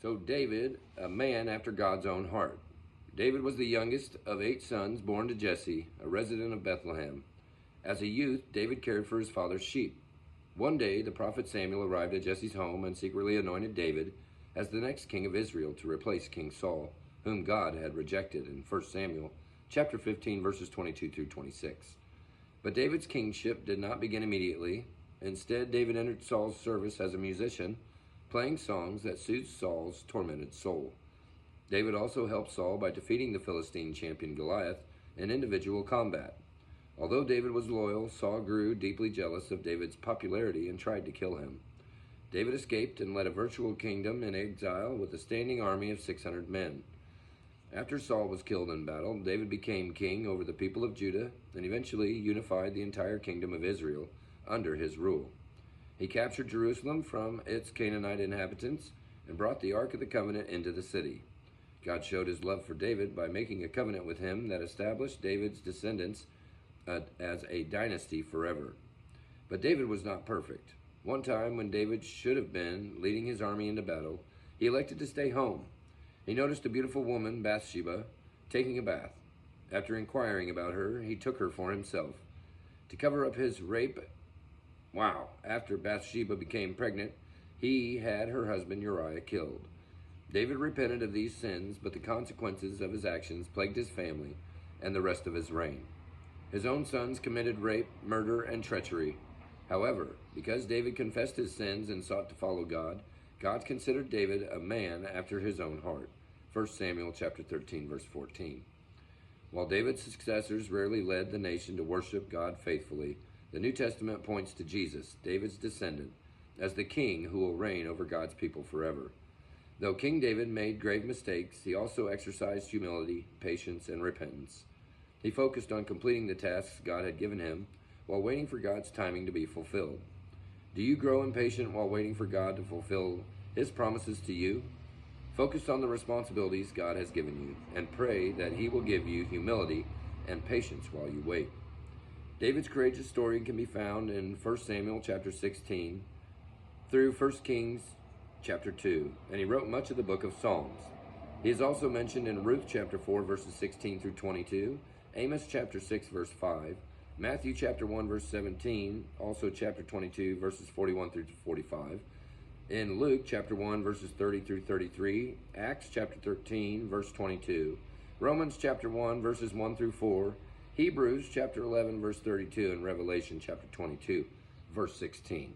So David, a man after God's own heart. David was the youngest of 8 sons born to Jesse, a resident of Bethlehem. As a youth, David cared for his father's sheep. One day, the prophet Samuel arrived at Jesse's home and secretly anointed David as the next king of Israel to replace King Saul, whom God had rejected in 1 Samuel chapter 15, verses 22 through 26. But David's kingship did not begin immediately. Instead, David entered Saul's service as a musician, playing songs that soothed Saul's tormented soul. David also helped Saul by defeating the Philistine champion Goliath in individual combat. Although David was loyal, Saul grew deeply jealous of David's popularity and tried to kill him. David escaped and led a virtual kingdom in exile with a standing army of 600 men. After Saul was killed in battle, David became king over the people of Judah and eventually unified the entire kingdom of Israel under his rule. He captured Jerusalem from its Canaanite inhabitants and brought the Ark of the Covenant into the city. God showed his love for David by making a covenant with him that established David's descendants as a dynasty forever. But David was not perfect. One time, when David should have been leading his army into battle, he elected to stay home. He noticed a beautiful woman, Bathsheba, taking a bath. After inquiring about her, he took her for himself. To cover up his rape, after Bathsheba became pregnant, he had her husband Uriah killed. David repented of these sins, but the consequences of his actions plagued his family and the rest of his reign. His own sons committed rape, murder, and treachery. However, because David confessed his sins and sought to follow God, God considered David a man after his own heart. 1 Samuel chapter 13, verse 14. While David's successors rarely led the nation to worship God faithfully, the New Testament points to Jesus, David's descendant, as the king who will reign over God's people forever. Though King David made grave mistakes, he also exercised humility, patience, and repentance. He focused on completing the tasks God had given him while waiting for God's timing to be fulfilled. Do you grow impatient while waiting for God to fulfill his promises to you? Focus on the responsibilities God has given you and pray that he will give you humility and patience while you wait. David's courageous story can be found in 1 Samuel chapter 16 through 1 Kings chapter 2, and he wrote much of the book of Psalms. He is also mentioned in Ruth chapter 4 verses 16 through 22, Amos chapter 6 verse 5, Matthew chapter 1 verse 17, also chapter 22 verses 41 through 45, in Luke chapter 1 verses 30 through 33, Acts chapter 13 verse 22, Romans chapter 1 verses 1 through 4, Hebrews chapter 11 verse 32, and Revelation chapter 22 verse 16.